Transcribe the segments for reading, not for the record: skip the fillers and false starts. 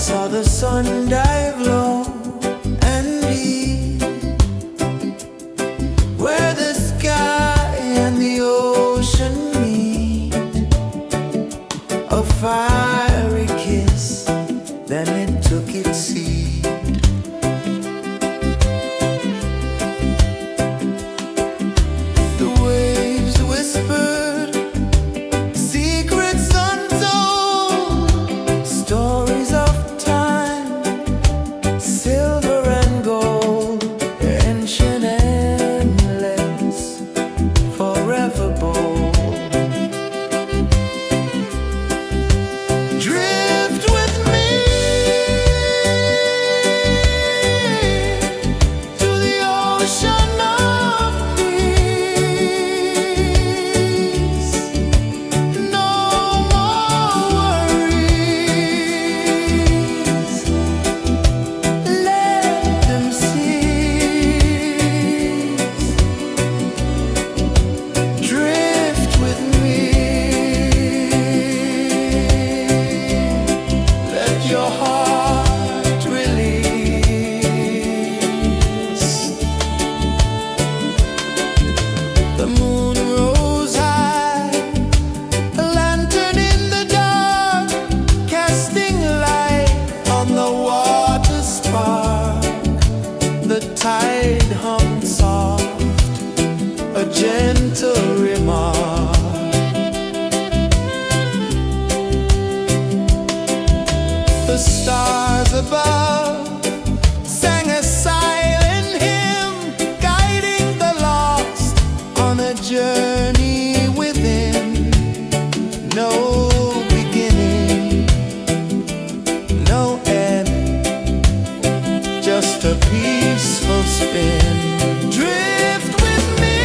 saw the sun dive low and deep, where the sky and the ocean meet. A fiery kiss, then it took its seat. The waves whispered secrets untold, stories of time, silver and gold, ancient, endless, forever bold. Drift with me to the ocean of peace. No more worries, let them cease. Drift with me, let your heart release. The moon rose high, a lantern in the dark, casting light on the water spark. The tide hummed soft, a gentle remark. The stars above sang a silent hymn, guiding the lost on a journey within. No beginning, no end, just a peaceful spin. Drift with me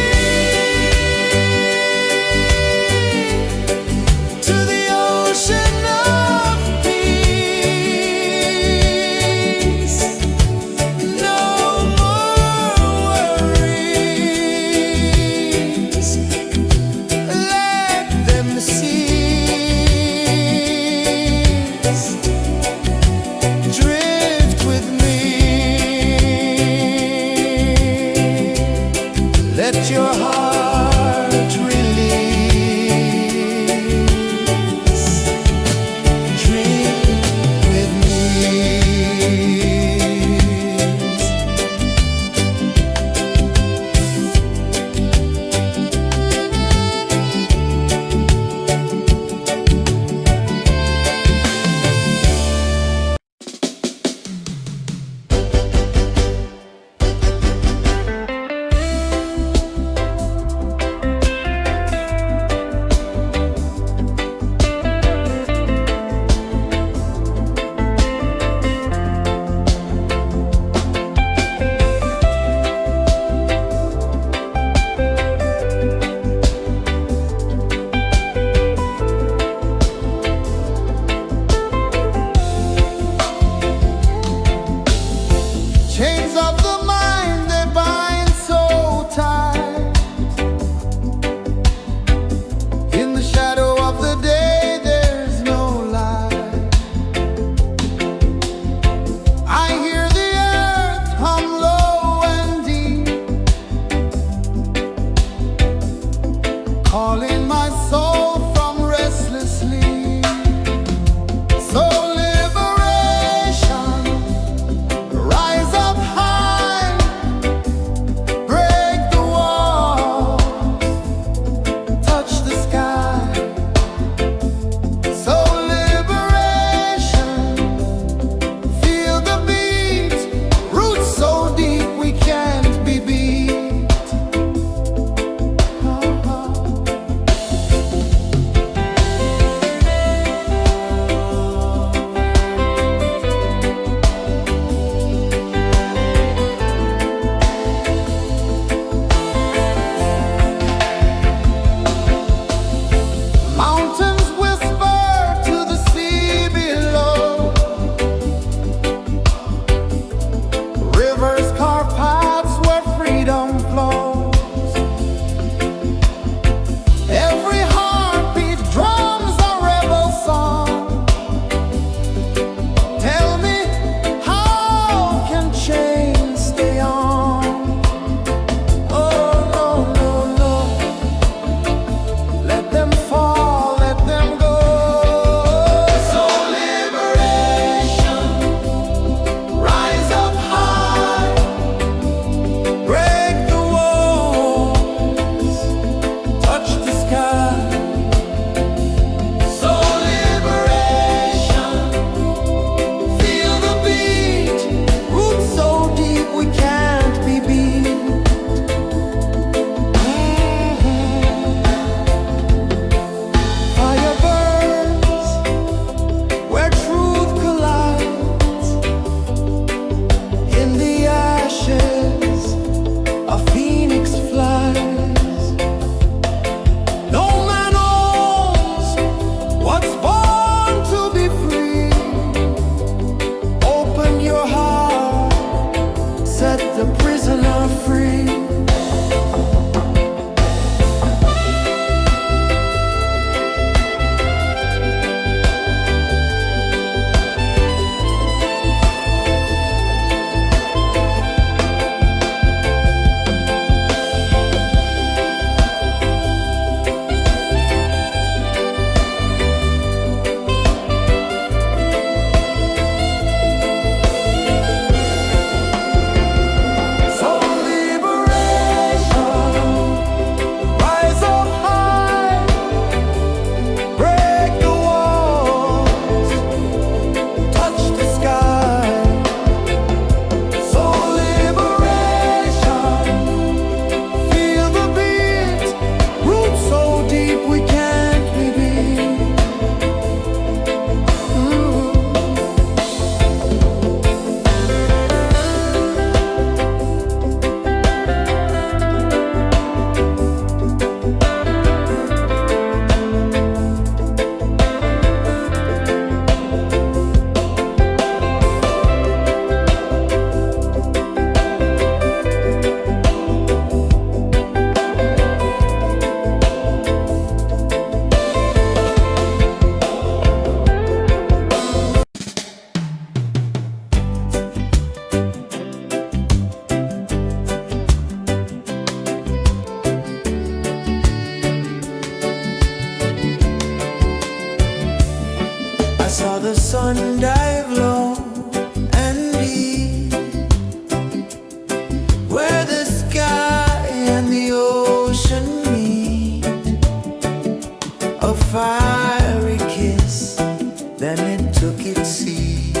to the ocean of peace. No more worries, let them cease. Drift with me. are free. I saw the sun dive low and deep, where the sky and the ocean meet. A fiery kiss, then it took its seat.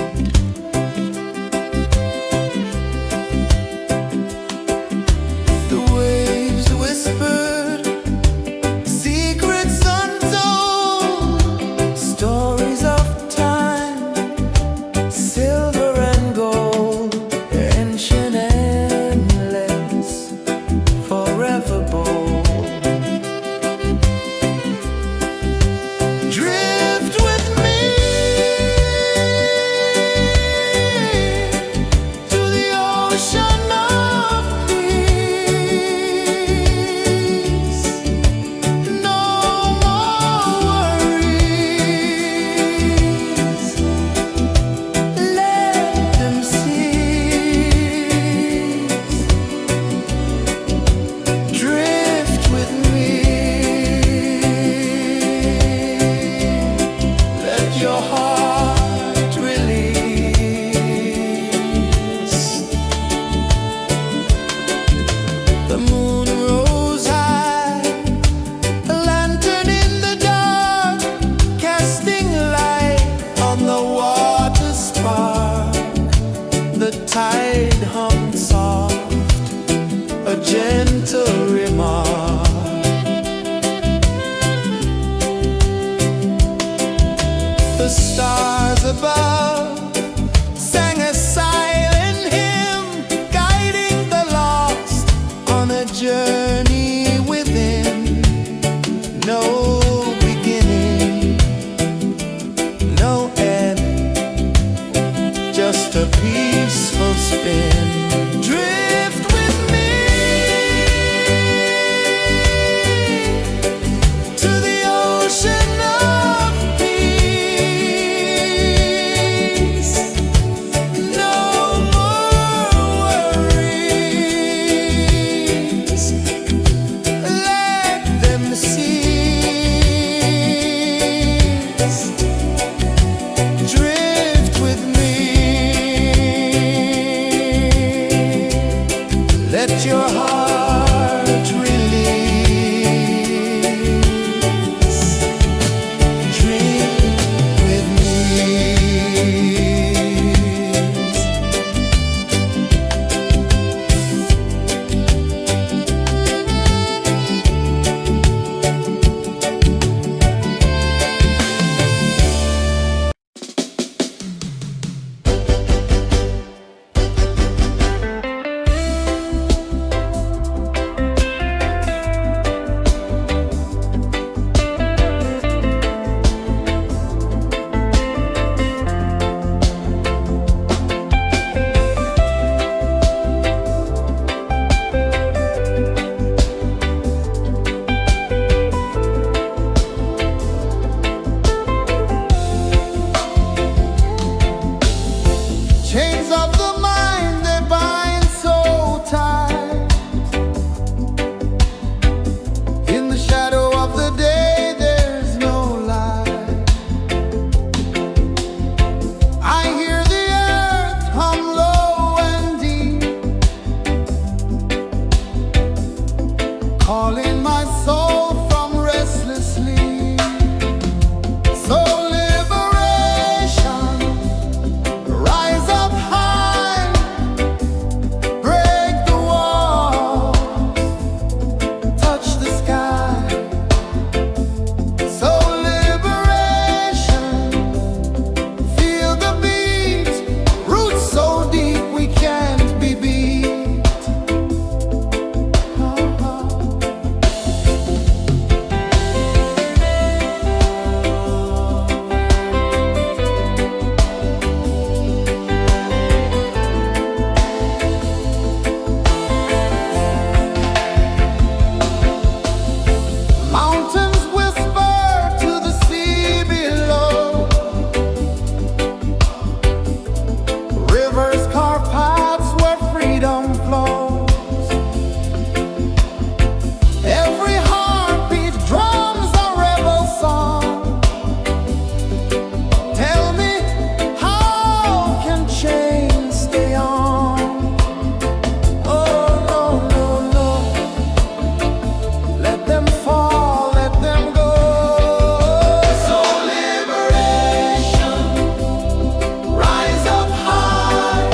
The waves whispered secrets untold, stories of silver and gold, ancient, endless, forever bold. Drift with me to the ocean of peace. No more worries. Drift with me. Let your heart release. The moon rose high, a lantern in the dark, casting light on the water spark. The tide hummed soft, a gentle remark. The stars above sang a silent hymn, guiding the lost on a journey within. No beginning, no end, just a peaceful spin. Drift with me to the ocean of peace. No more worries. Let them cease. Drift with me. Chains of the mind, they bind so tight. In the shadow of the day, there's no light. I hear the earth hum low and deep, calling my soul from restless sleep. So liberation, rise up high, break the walls, touch the sky. So liberation, feel the beat, roots so deep we can't be beat. Mountains whisper to the sea below, rivers carve paths where freedom flows. Every heartbeat drums a rebel song. Tell me, how can chains stay on? Oh no, no, no. Let them fall, let them go. So liberation, rise up high,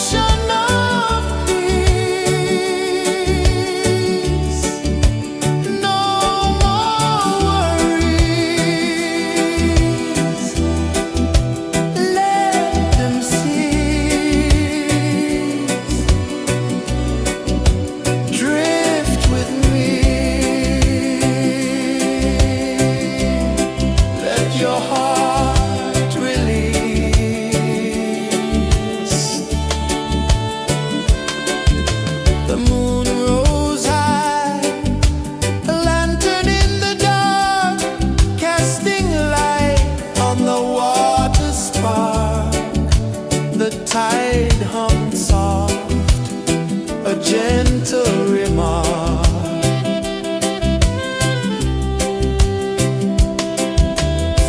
ocean of peace. No more worries. Let them cease. Drift with me. Let your heart release. The moon rose high, a lantern in the dark, casting light on the water spark. The tide hummed soft, a gentle remark.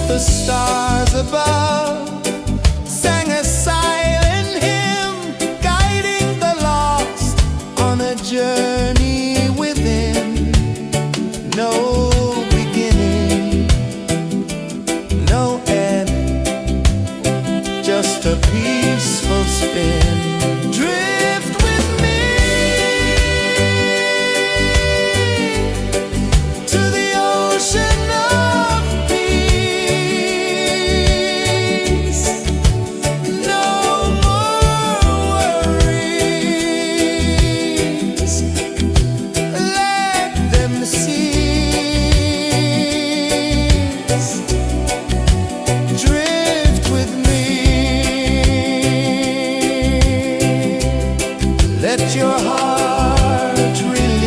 The stars above sang a silent hymn, guiding the lost on a journey within. No beginning, no end, just a peaceful spin. Drift with me to the ocean of peace. No more worries. Let them cease. Drift with me. Let your heart release.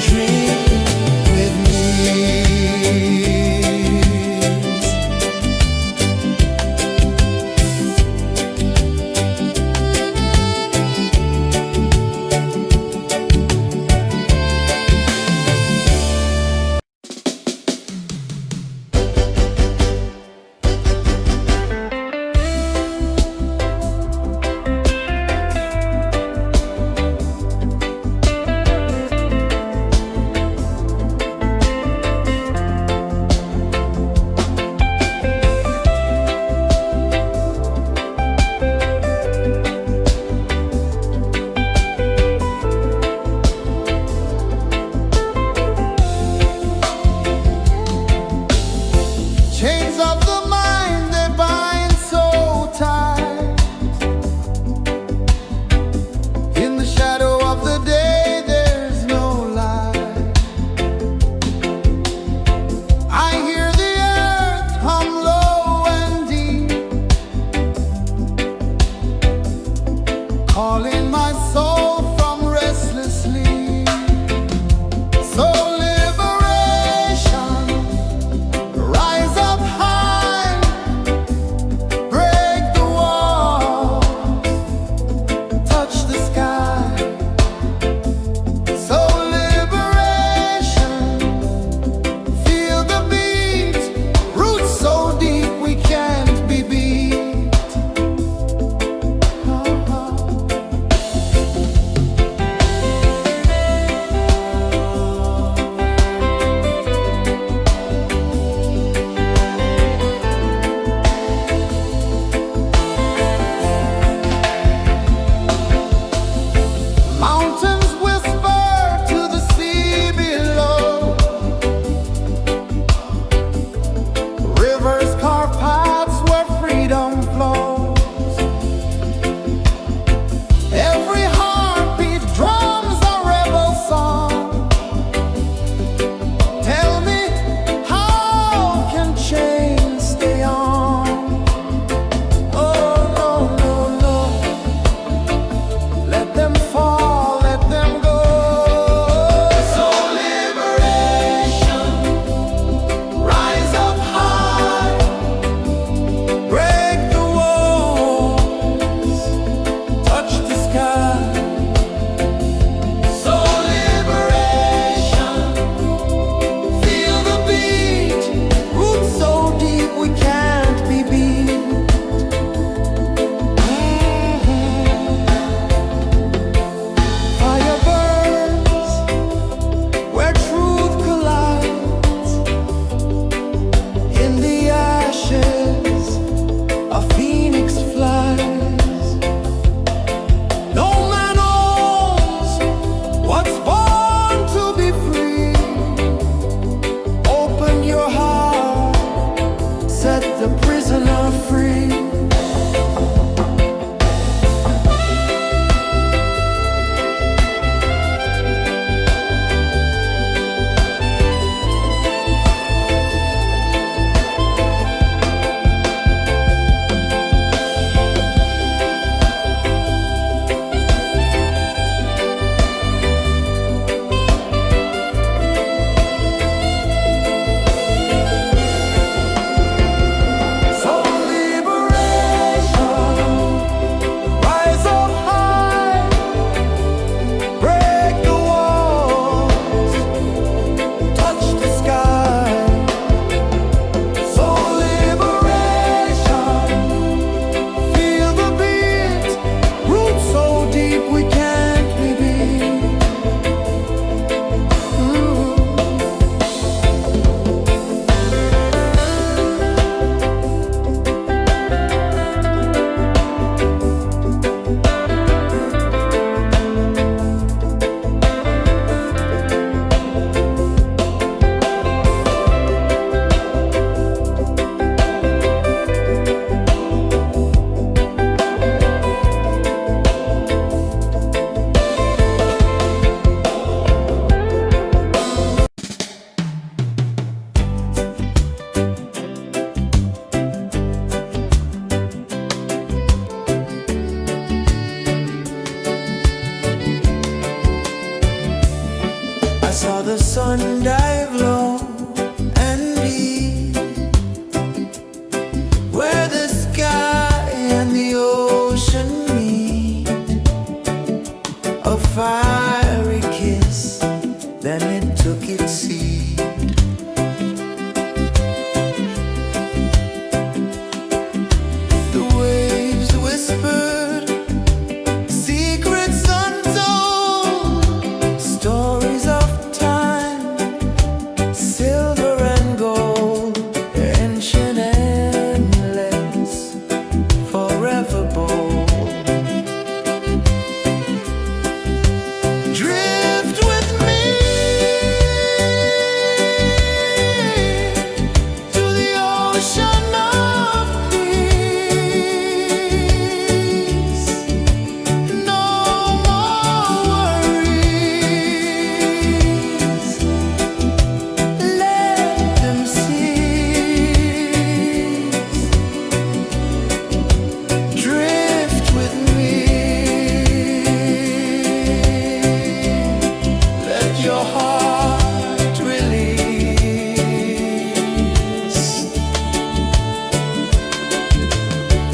Dream with me.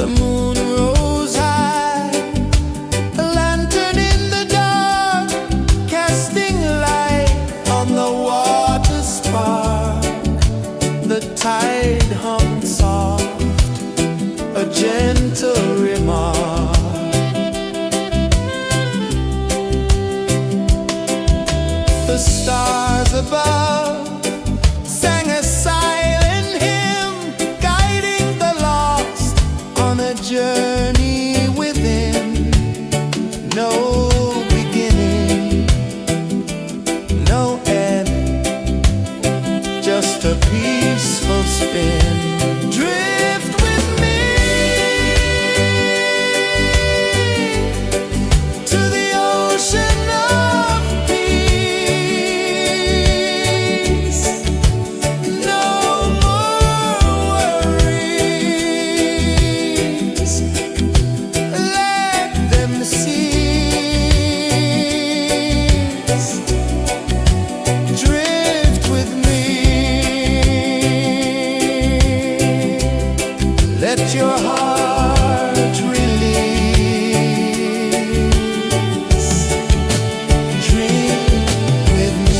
The moon rose high, a lantern in the dark, casting light on the water spark. The tide hung soft, a gentle remark. The stars above sang a silent hymn, guiding the lost on a journey within. No beginning, no end, just a peaceful spin. Drift with me to the ocean of peace. No more worries, let them cease. Drift with me, let your heart release. Dream with me.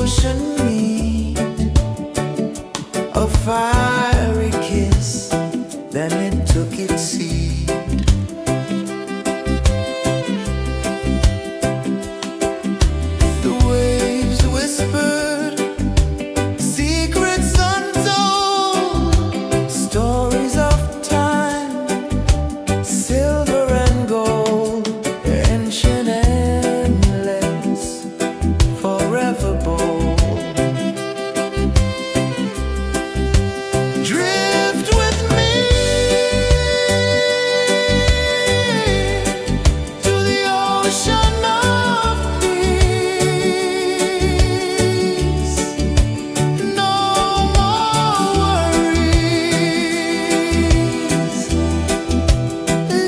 ocean meet, a fiery kiss, then it took its seat. The waves whispered secrets untold, stories of time, silver and gold, ancient, endless, forever bold. Drift with me to the ocean of peace. No more worries,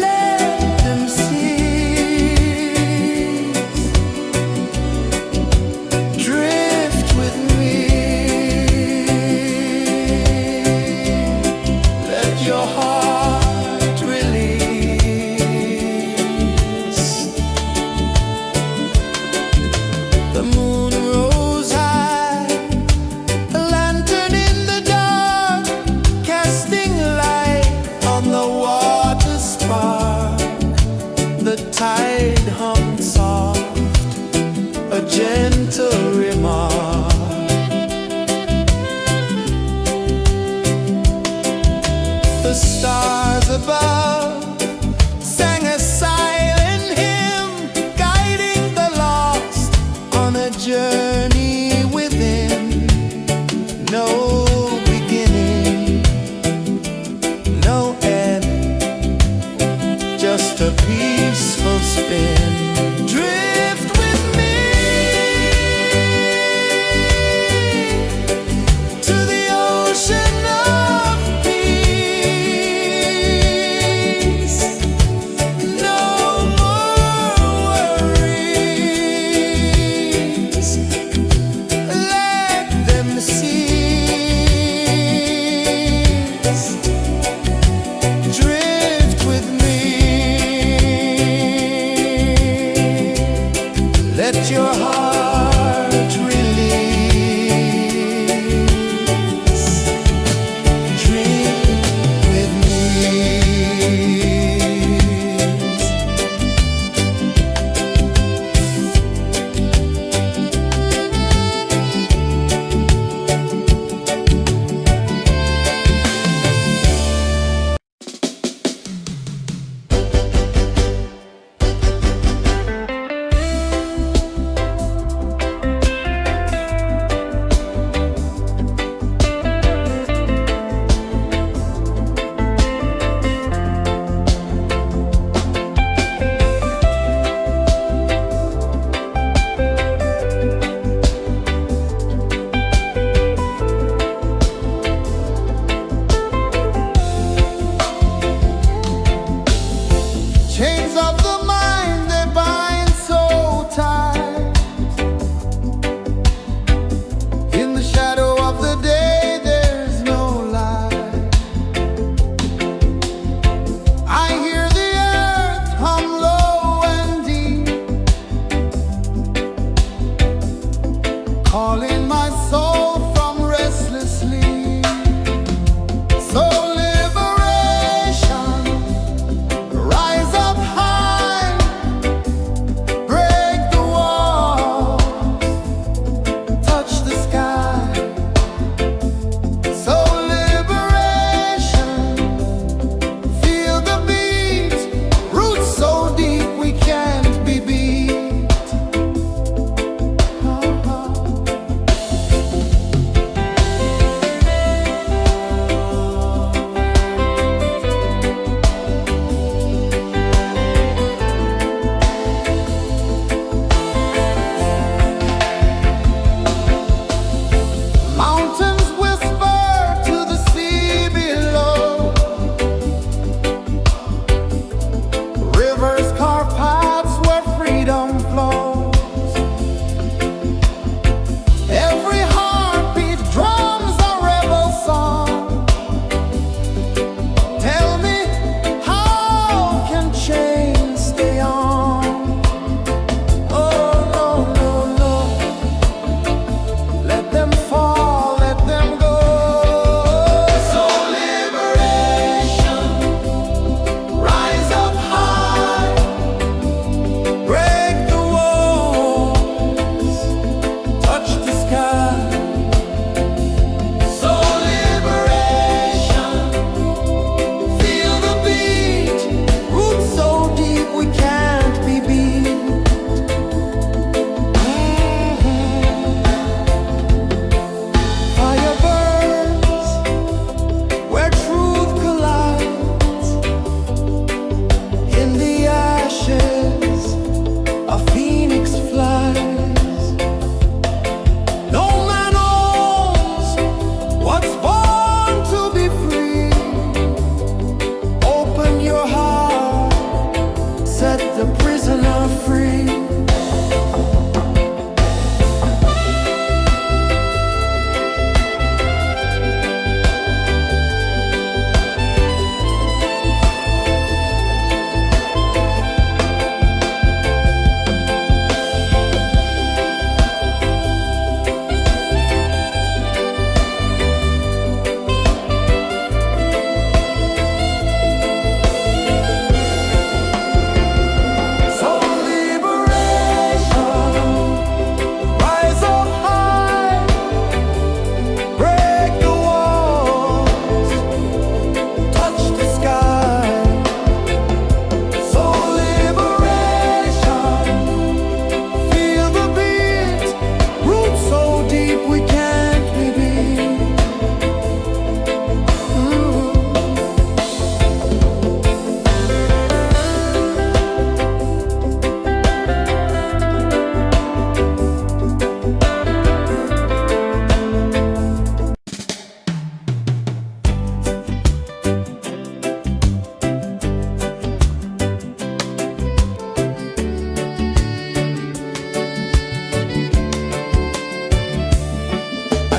let them cease. Drift with me, let your heart release. The moon rose high, a lantern in the dark, casting light on the water spark. The tide hummed soft, a gentle remark. The stars above sang a silent hymn, guiding the lost on a journey within. No beginning, no end, just a peaceful spin. Drift with me to the ocean of peace. No more worries, let them cease. Drift with me, let your heart release. Drift with me. Chains of the mind, they bind so tight. In the shadow of the day, there's no light. I hear the earth hum low and deep, calling my soul from restless sleep. So liberation, rise up high, break the walls, touch the sky. So liberation, feel the beat, roots so deep we can't be beat.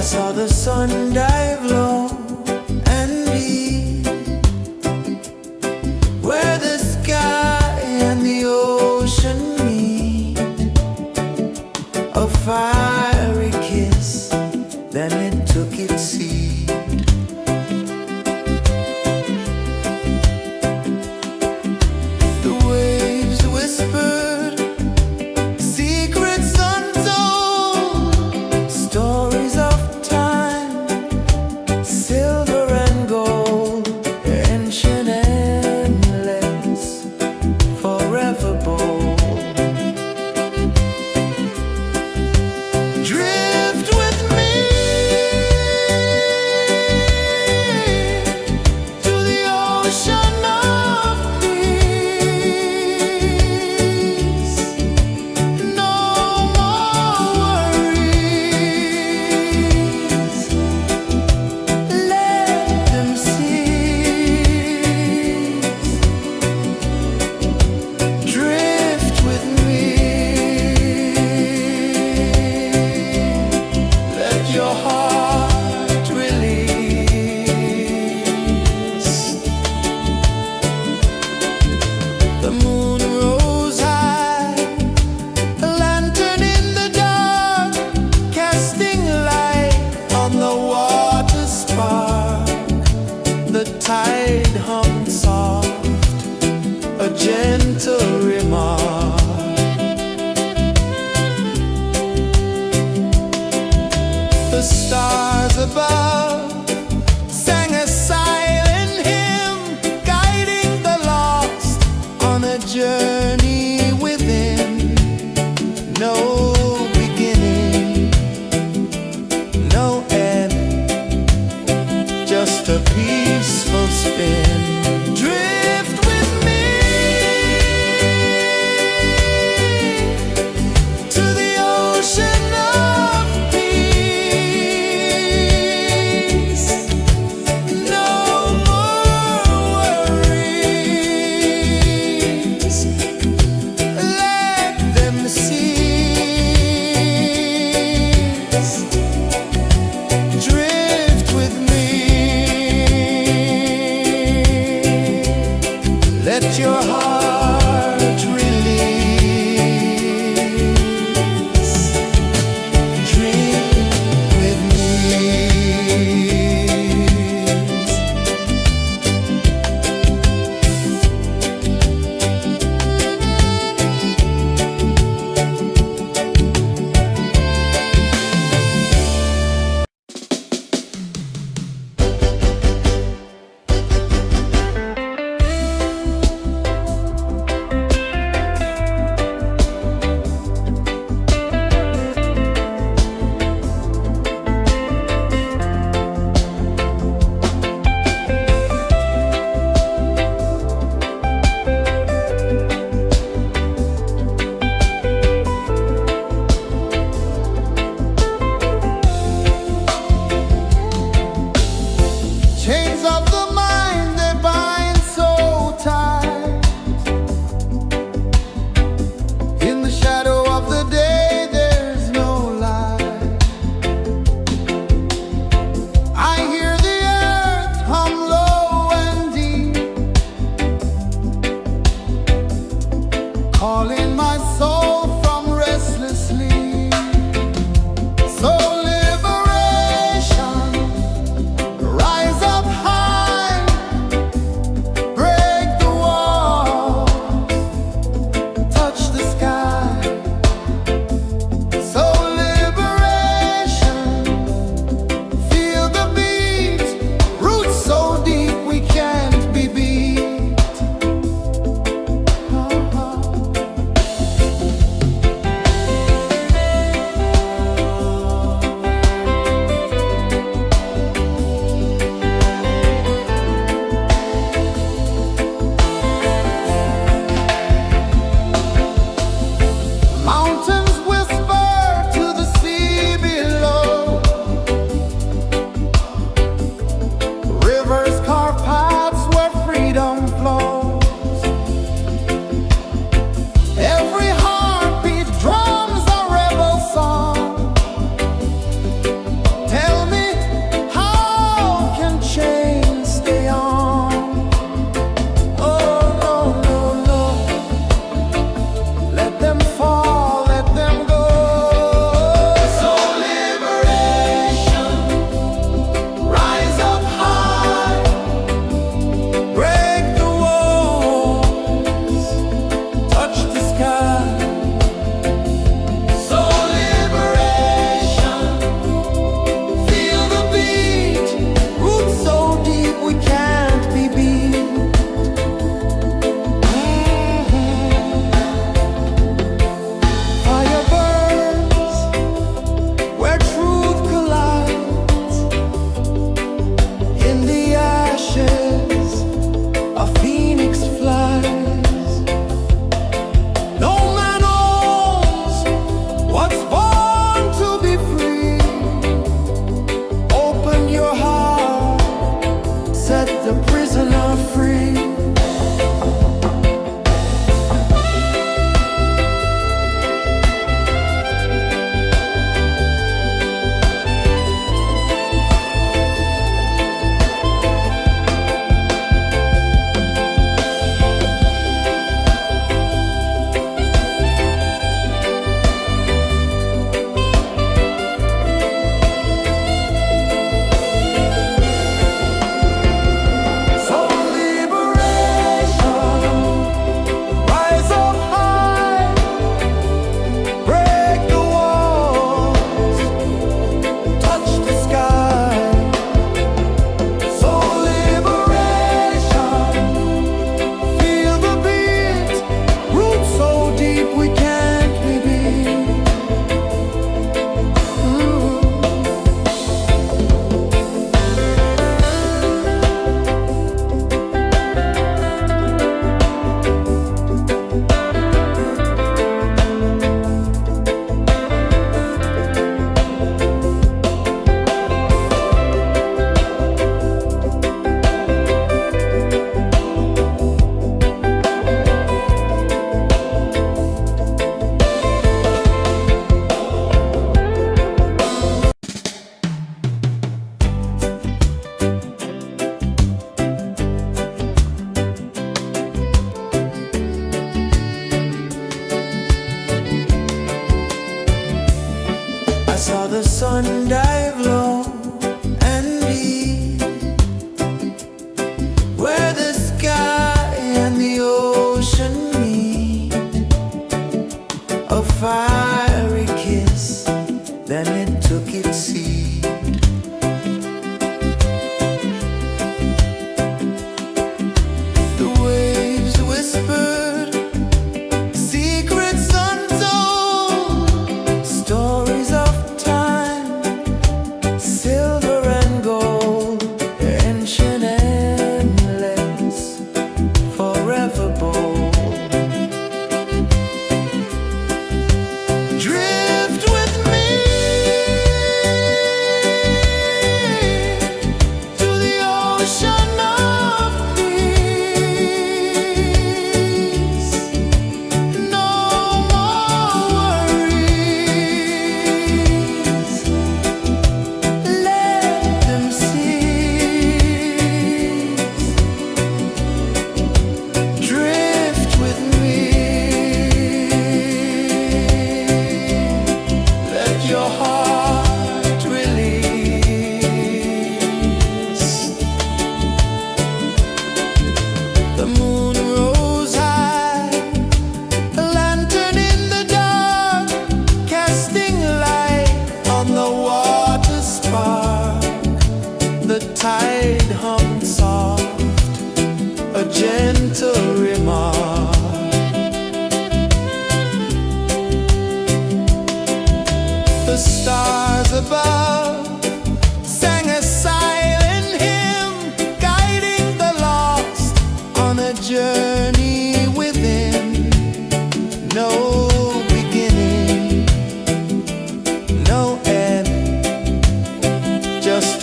saw the sun dive low and deep, where the sky and the ocean meet. A fiery kiss, then it took its seat. The waves whispered secrets untold, stories of time, silver and gold, ancient, endless, forever bold. Drift with me to the ocean of peace. No more worries, let them cease. Drift with me, let your heart release. The moon rose high, a lantern in the dark, casting light on the water spark. The tide hummed soft, a gentle remark. The stars above sang a silent hymn, guiding the lost on a journey within. No beginning, no end, just a peaceful spin. Drift with me to the ocean of peace.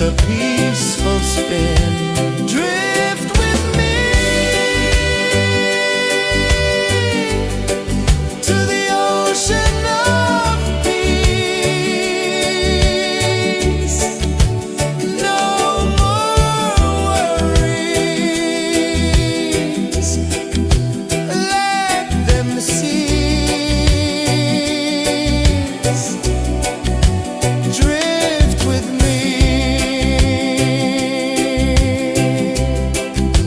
a peaceful spin. Drift with me to the ocean of peace. No more worries, let them cease. Drift with me,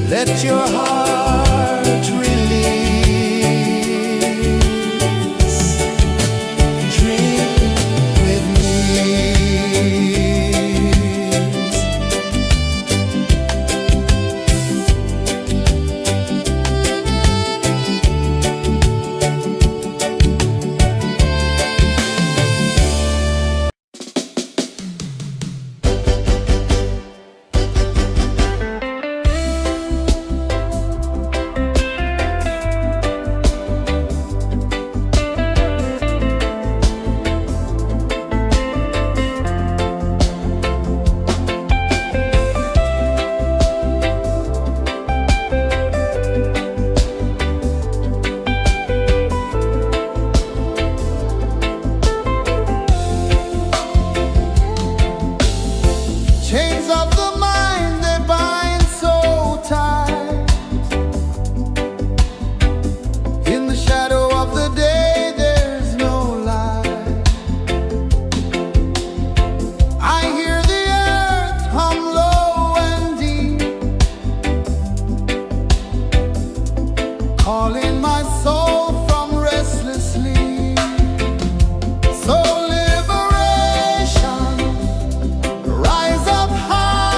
let your heart release. Drift with me. Chains of the mind, they bind so tight. In the shadow of the day, there's no light. I hear the earth hum low and deep, calling my soul from restless sleep. So liberation, rise up high.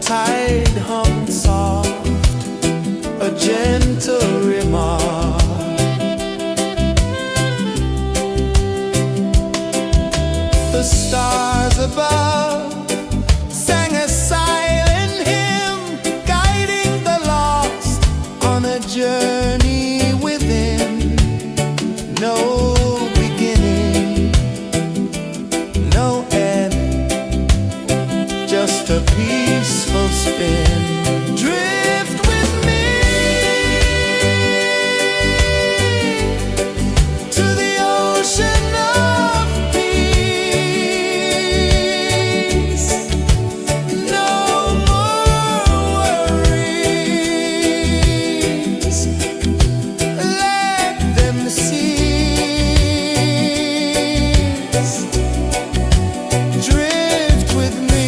tide hung soft, a gentle remark. The stars above sang a silent hymn, guiding the lost on a journey within. No beginning, no end, just a peaceful spin. Drift with me to the ocean of peace. No more worries, let them cease. Drift with me.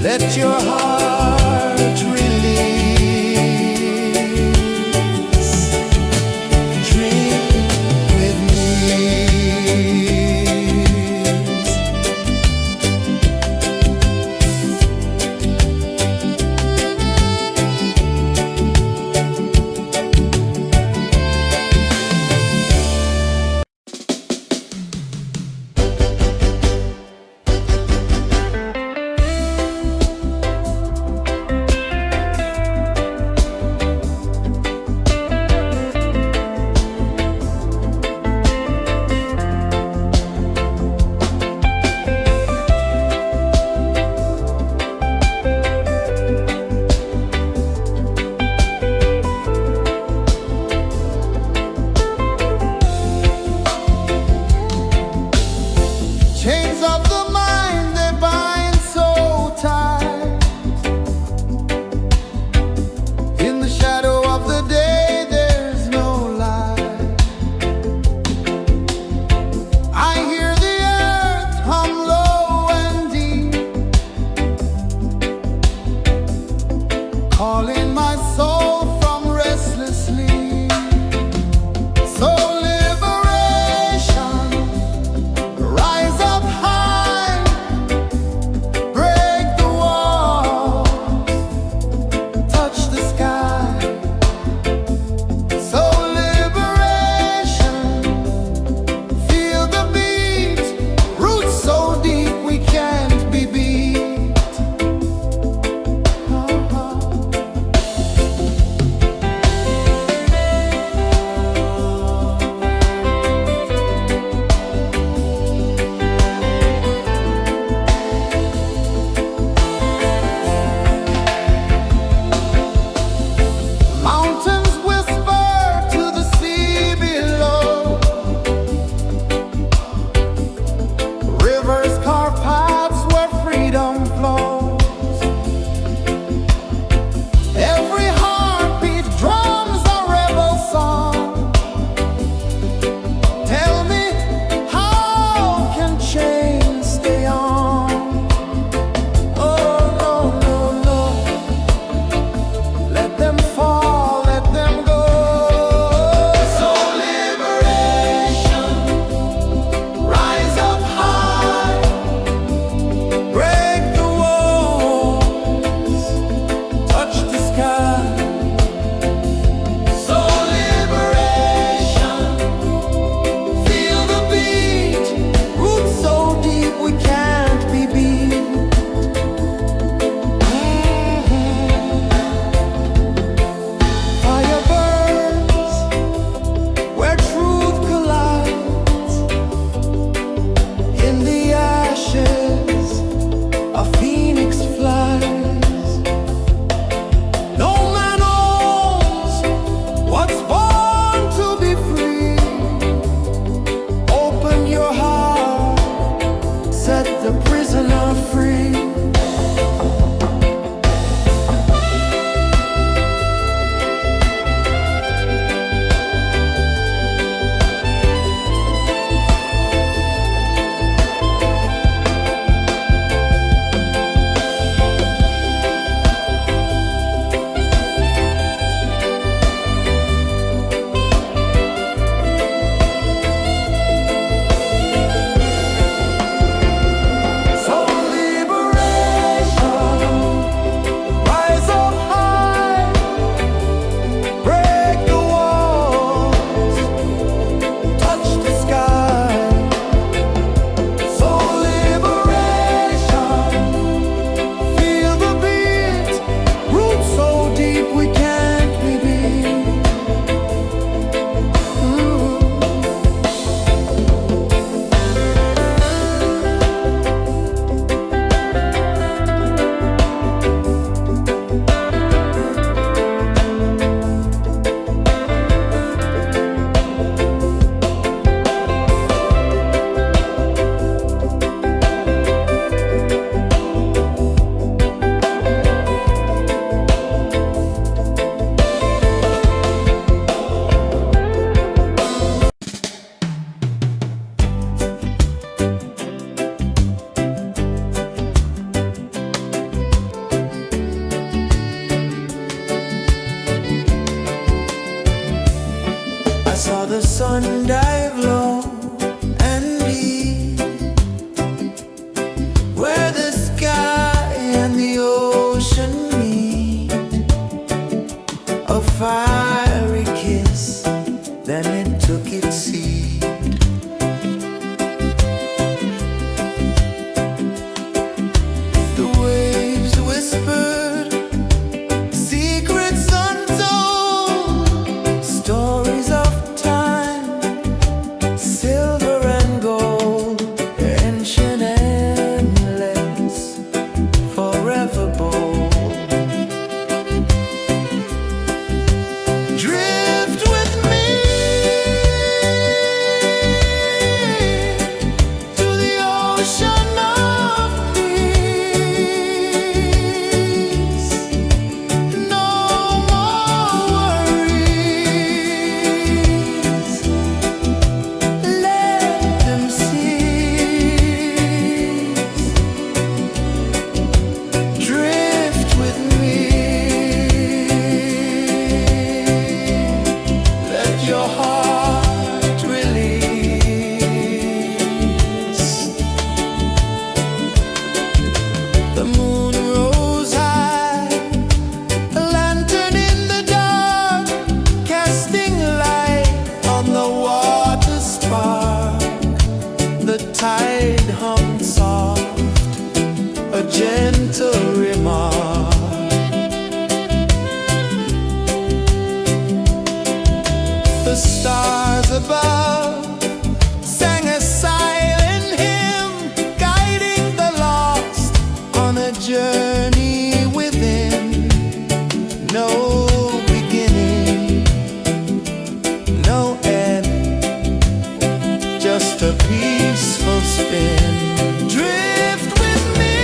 Let your heart release. Dream with me. Chains of the mind, they bind so tight. In the shadow of the day, there's no light. I hear the earth hum low and deep, calling my soul from restless sleep. So liberation, rise up high, break the walls, touch the sky. So liberation, feel the beat, roots so deep we can't be beat. Mountains whisper to the sea below. Rivers carve paths where freedom flows. Every heartbeat drums a rebel song. Tell me, how can chains stay on? Oh no, no, no. Let them fall, let them go. So liberation, rise up high, break the walls, touch the sky. So liberation, feel the beat, roots so deep we can't be beat. Fire burns where truth collides. In the ashes, a phoenix flies. No man owns what's born to be free. Open your heart, set the prisoner free. where the sky and the ocean meet. A fiery kiss, then it took its seat. The waves whispered secrets untold, stories of time, silver and gold, ancient, endless, forever bold. Drift with me to the ocean of peace. No more worries, let them cease. Drift with me, let your heart release. The moon rose high, a lantern in the dark, casting light on the water spark. The tide hummed soft, a gentle remark. The stars above sang a silent hymn, guiding the lost on a journey within. No beginning, no end, just a peaceful spin. Drift with me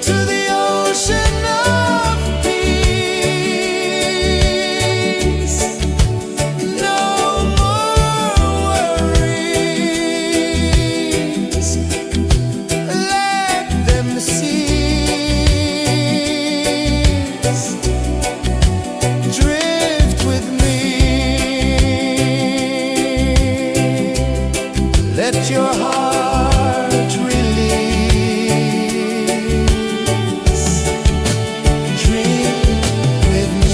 to the ocean of peace. No more worries, let them cease. Drift with me, let your heart release. Dream with me.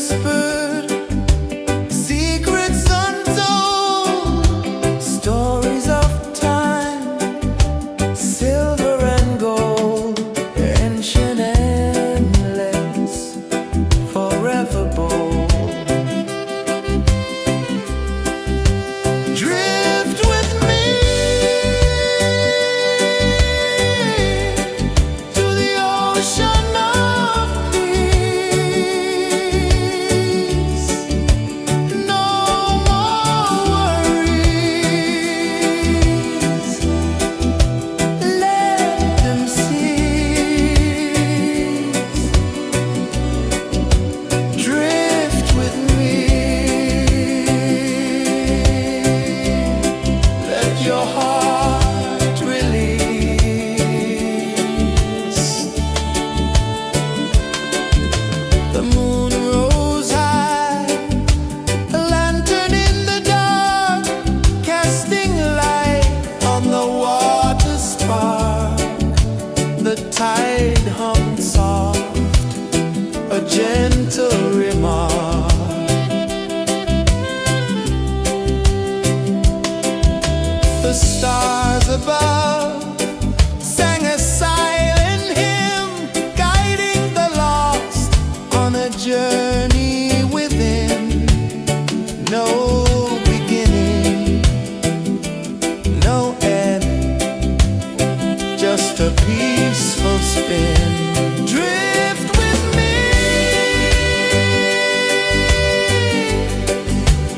whispered, secrets untold, stories of time, silver and gold, ancient, endless, forever bold. Drift with me to the ocean of peace. No more worries. Let them cease. Drift with me. Let your heart release. The moon rose high, a lantern in the dark, casting light on the water spark. The tide hummed soft, a gentle remark. The stars above sang a silent hymn, guiding the lost on a journey within. No beginning, no end, just a peaceful spin. Drift with me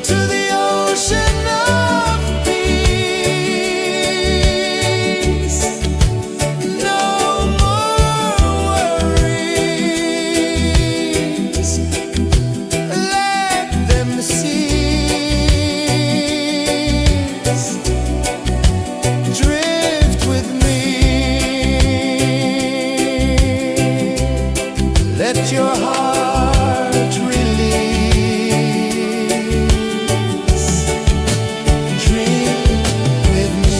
to the ocean of peace. No more worries. Let them cease. Drift with me. Let your heart release. Dream with me.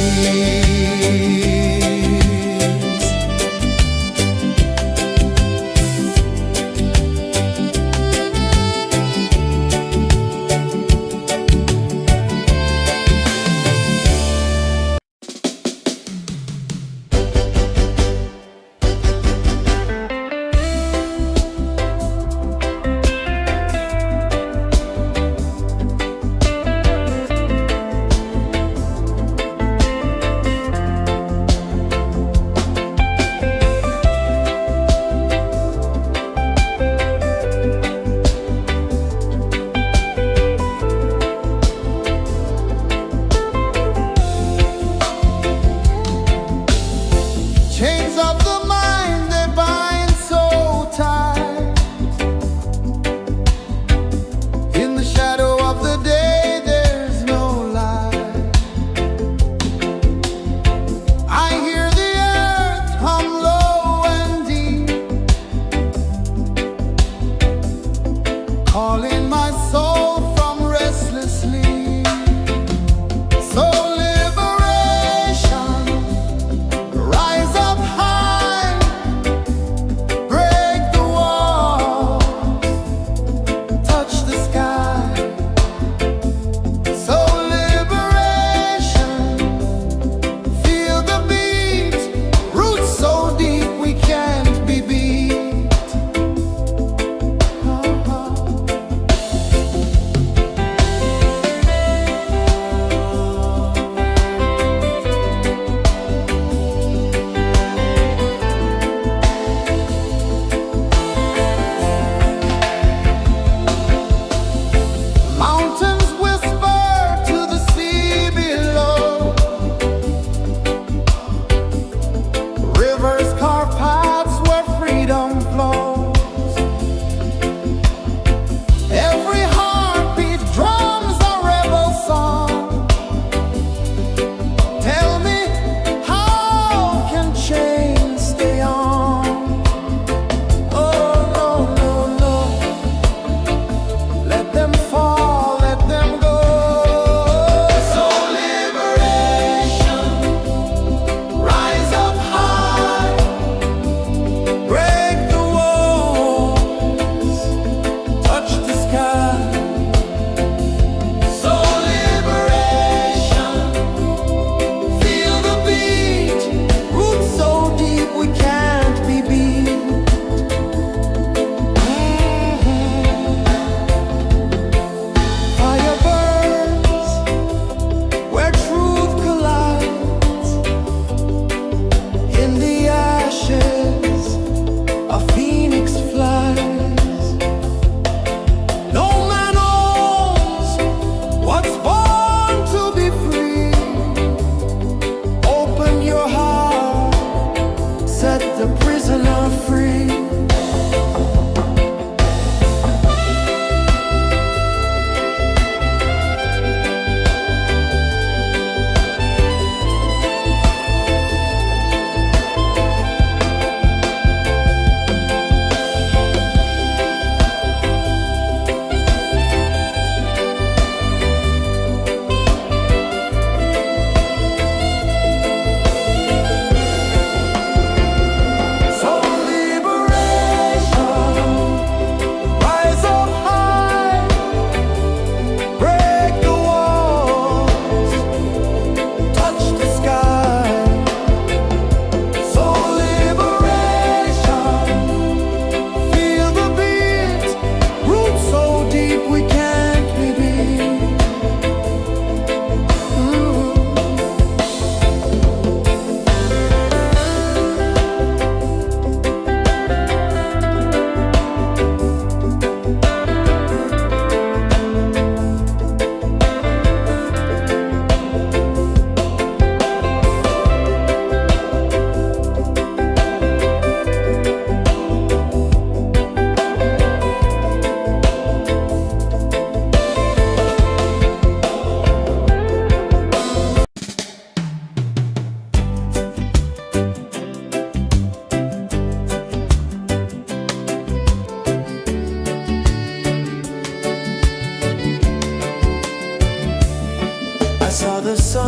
Chains of the mind, they bind so tight. In the shadow of the day, there's no light. I hear the earth hum low and deep, calling my soul from restless sleep. So liberation, rise up high, break the walls, touch the sky. So liberation, feel the beat, roots so deep we can't be beat.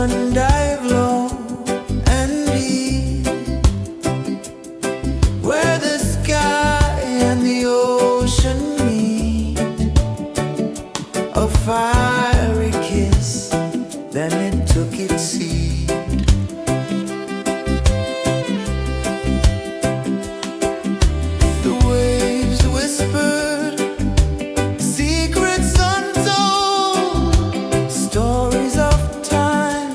sun dive low and deep, where the sky and the ocean meet. A fiery kiss, then it took its seat. The waves whispered secrets untold, stories of time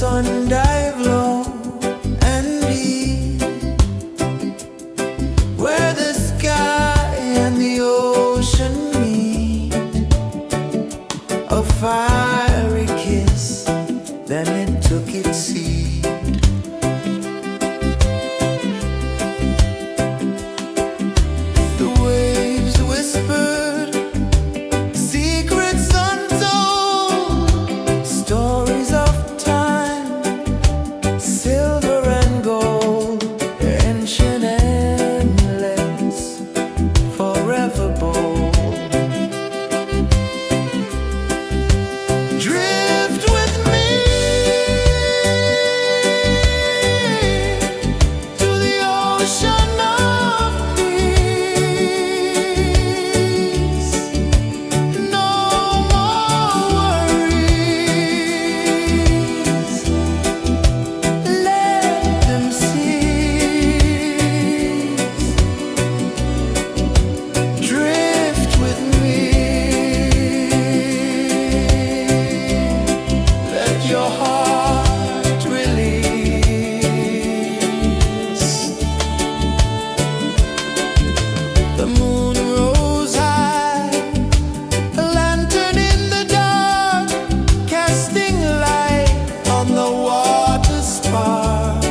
sun dive low and deep, where the sky and the ocean meet. A fiery kiss, then it took its seed. The waves whispered secrets untold, stories of time, silver and gold, ancient, endless, forever bold. Drift with me to the ocean of peace. No more worries, let them cease. Drift with me, let your heart release. The moon rose high, a lantern in the dark, casting light on the water spark.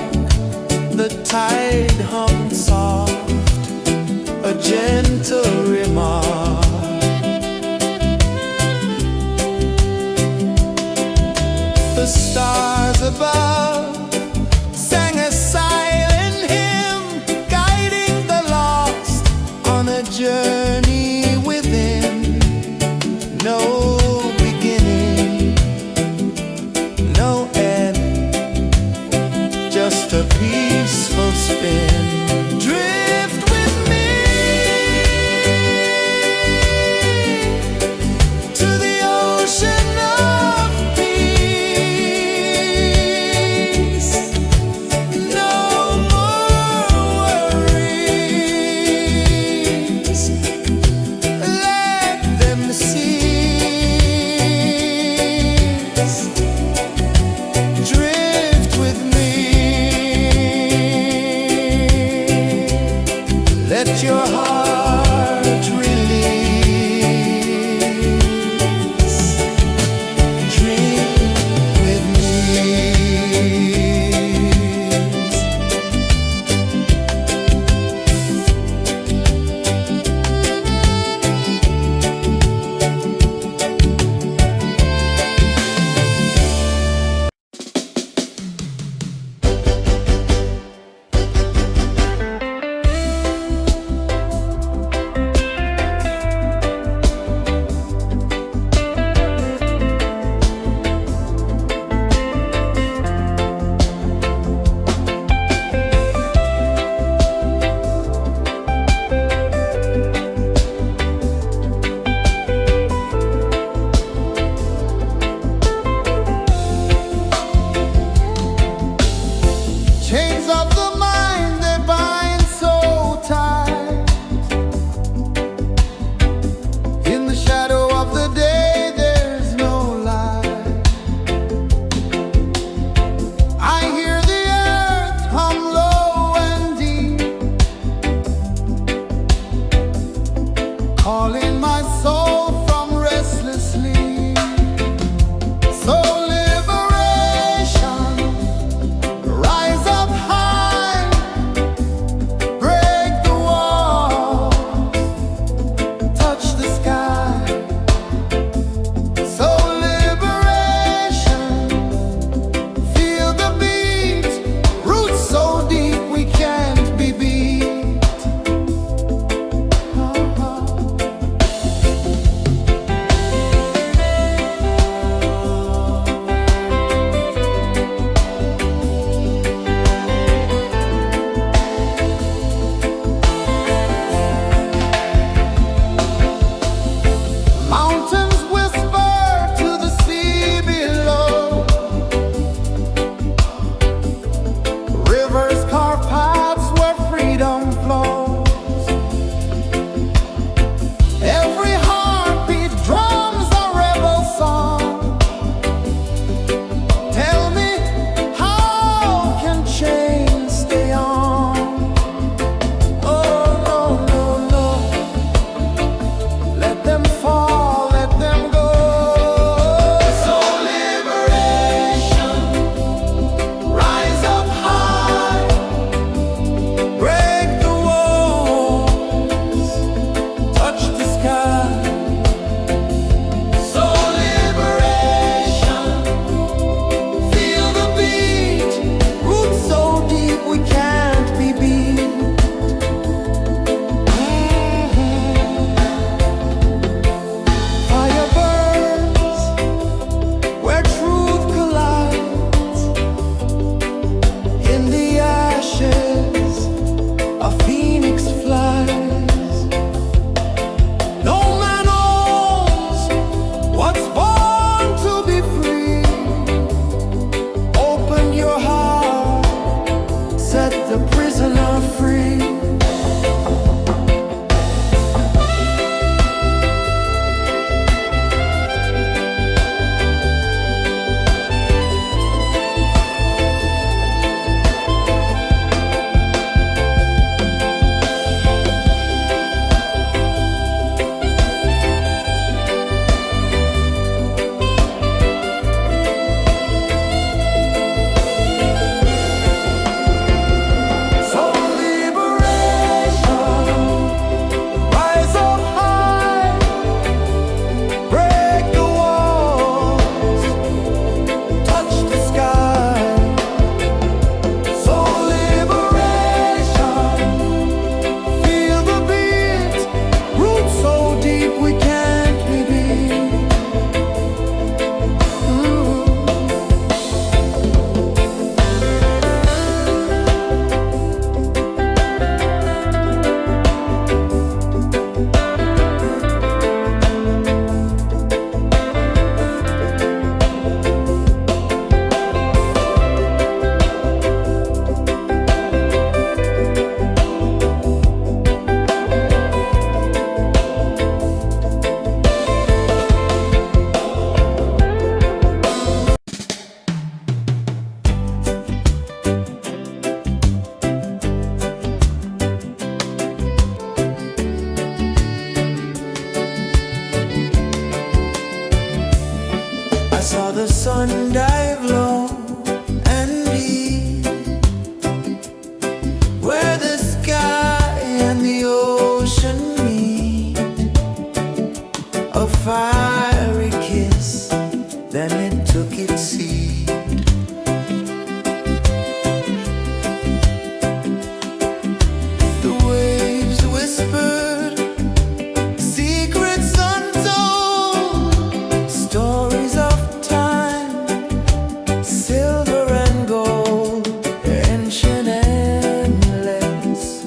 The tide hummed soft, a gentle remark. The stars above sang a silent hymn, guiding the lost on a journey within. No beginning, no end, just a peaceful spin. Drift with me to the ocean of peace. sun dive low and deep, where the sky and the ocean meet. A fiery kiss, then it took its seat. The waves whispered secrets untold, stories of time, silver and gold, ancient, endless,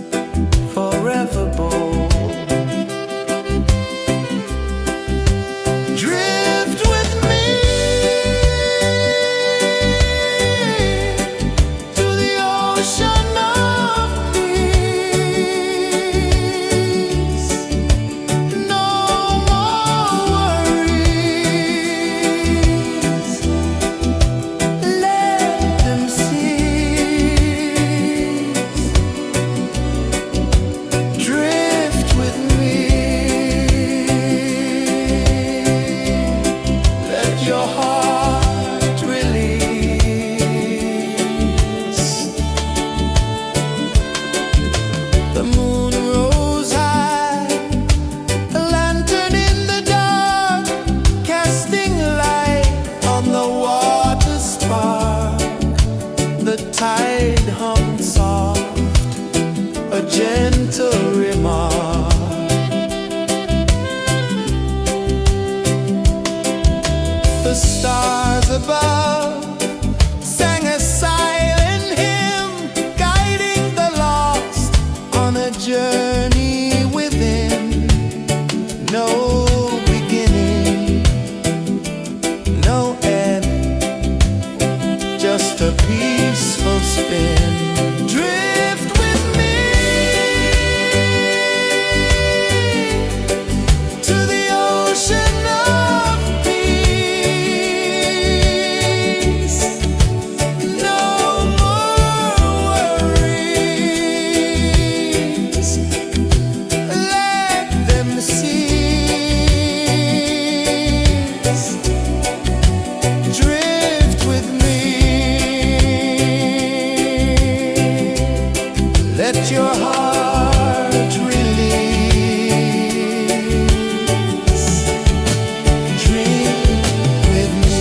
forever bold. Drift with me to the ocean of peace. No more worries, let them cease. Drift with me, let your heart release. The moon rose high, a lantern in the dark, casting light on the water spark. The tide hummed soft, a gentle remark. The stars above sang a silent hymn, guiding the lost on a journey within. No beginning, no end, just a peaceful spin. Drift with me to the ocean of peace. No more worries, let them cease. Drift with me, let your heart release. Dream with me.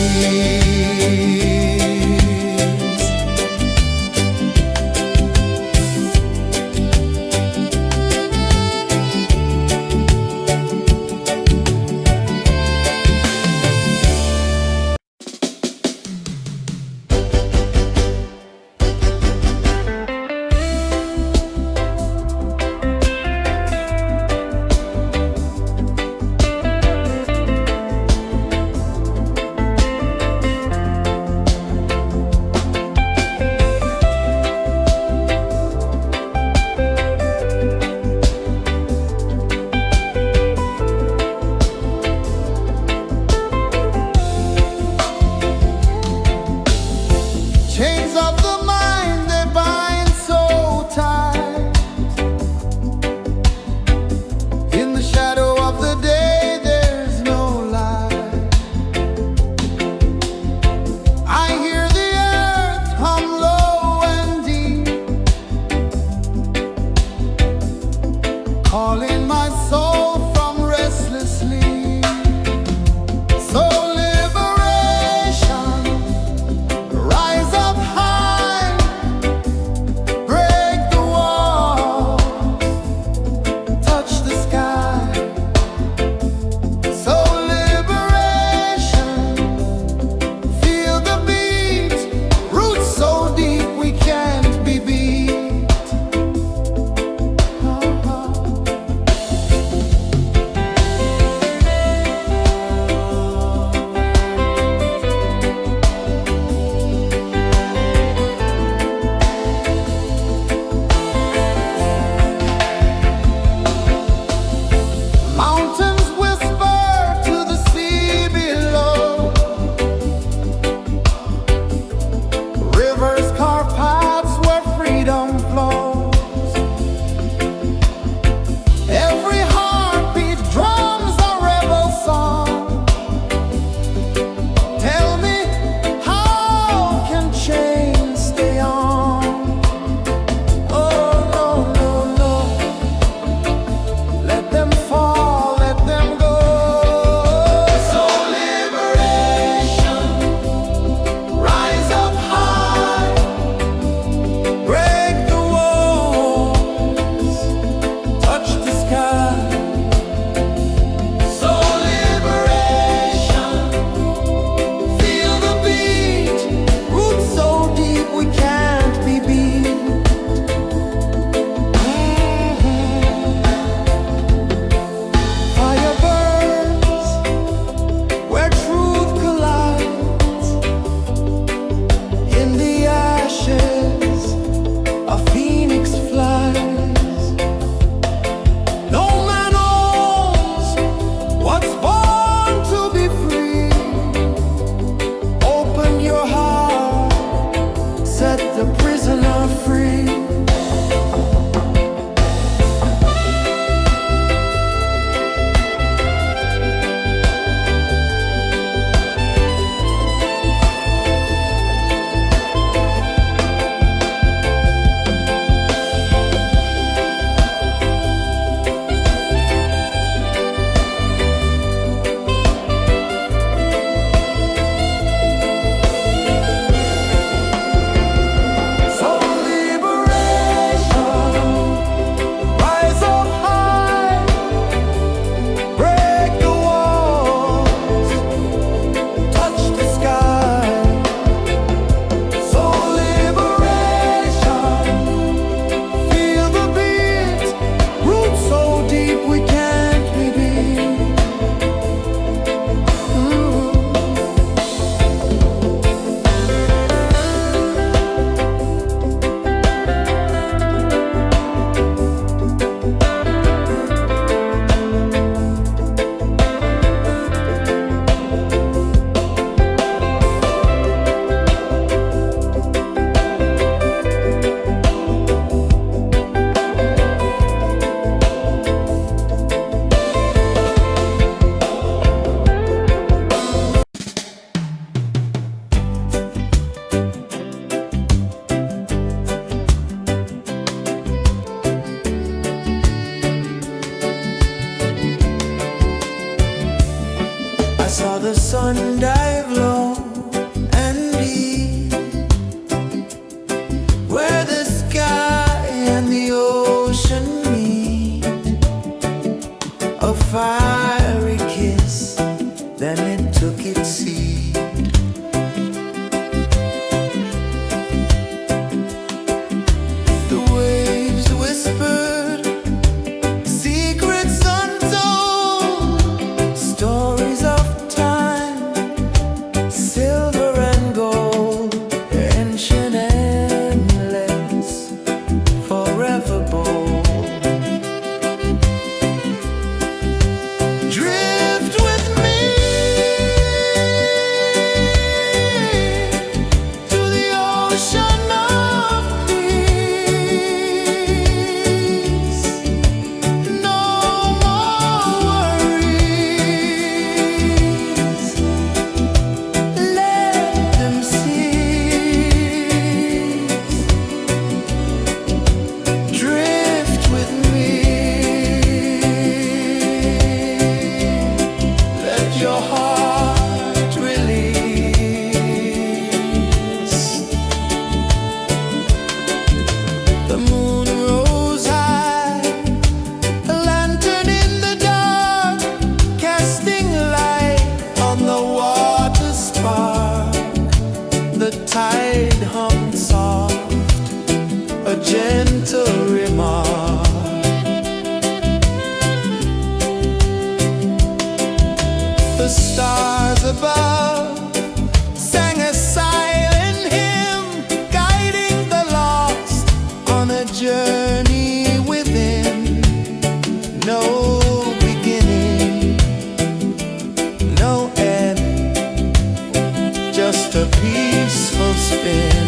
just a peaceful spin.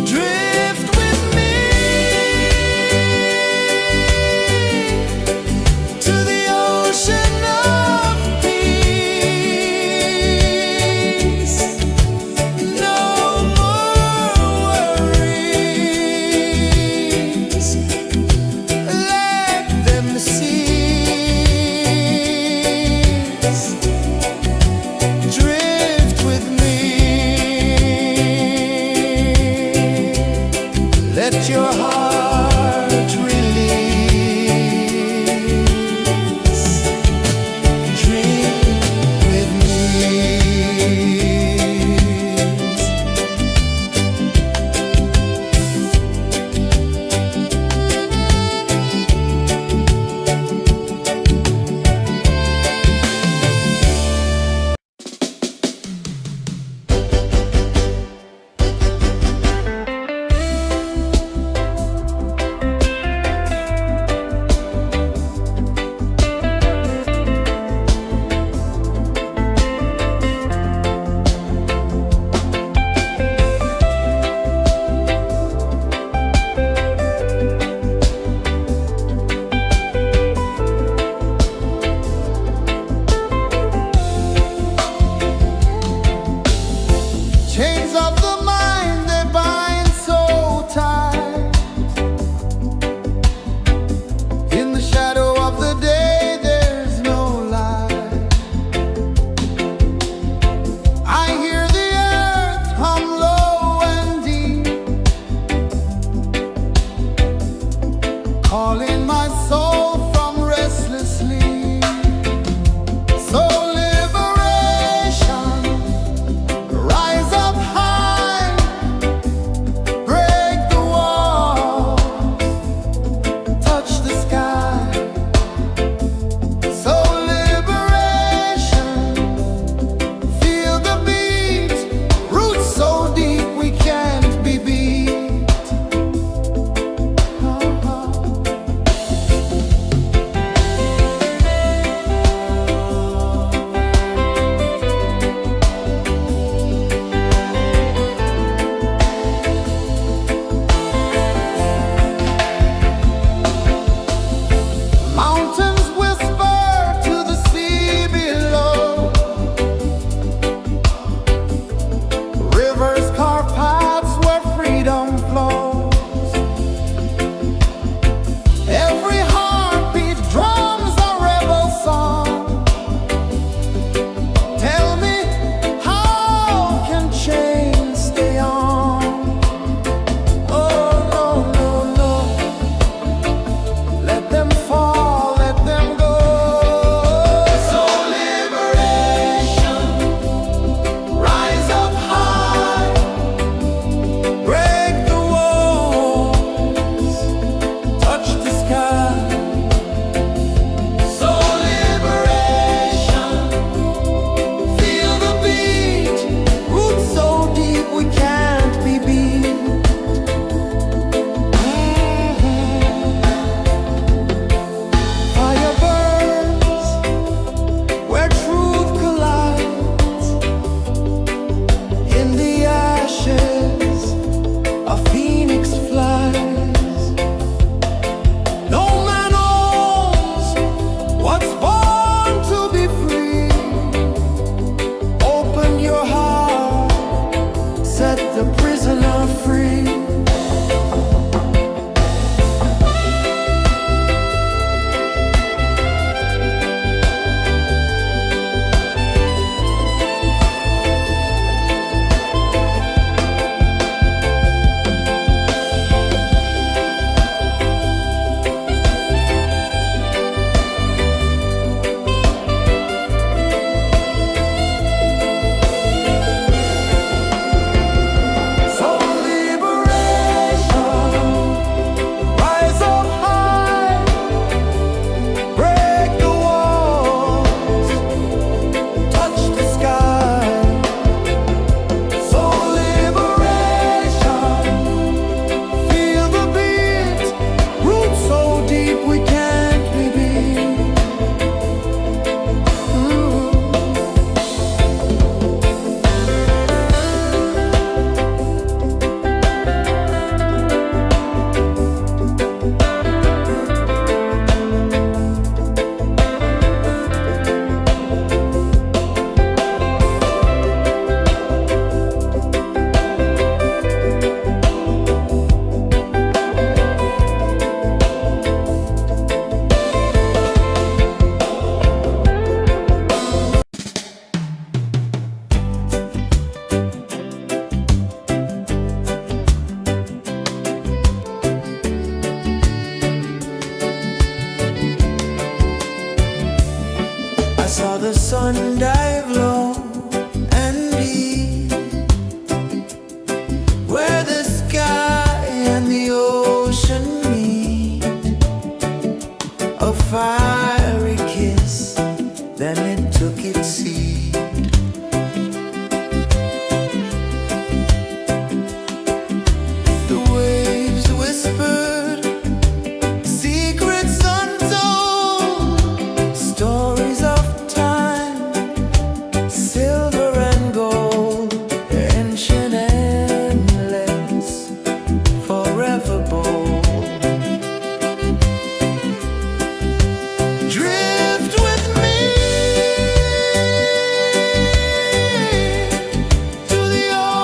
Drift with me to the ocean of peace. No more worries, let them cease. Drift with me.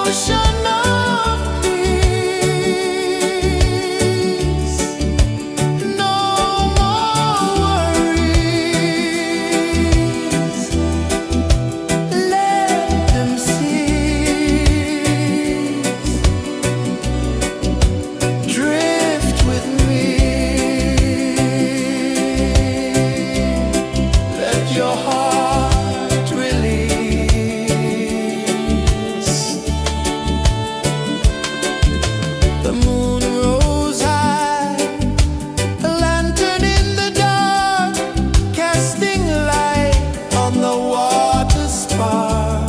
ocean of peace. No more worries. Let them cease. Drift with me. Let your heart release. The moon rose high, a lantern in the dark, casting light on the water spark.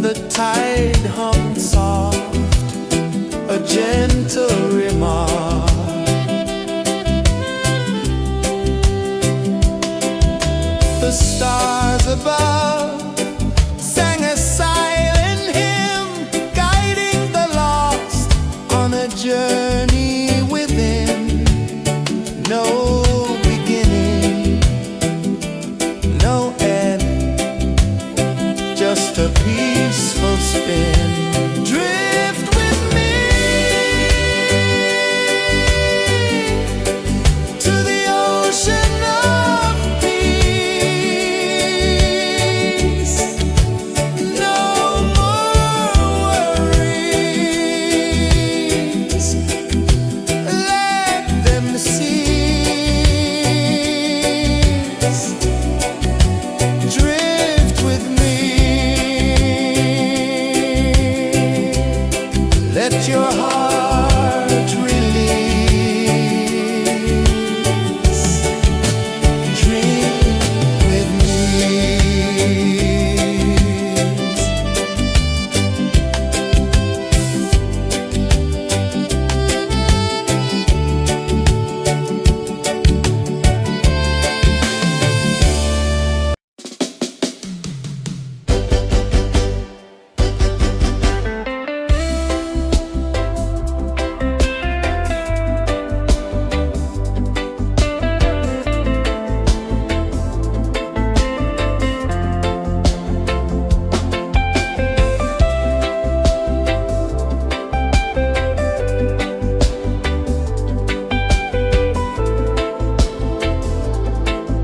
The tide hummed soft, a gentle remark. The stars above sang a silent hymn, guiding the lost on a journey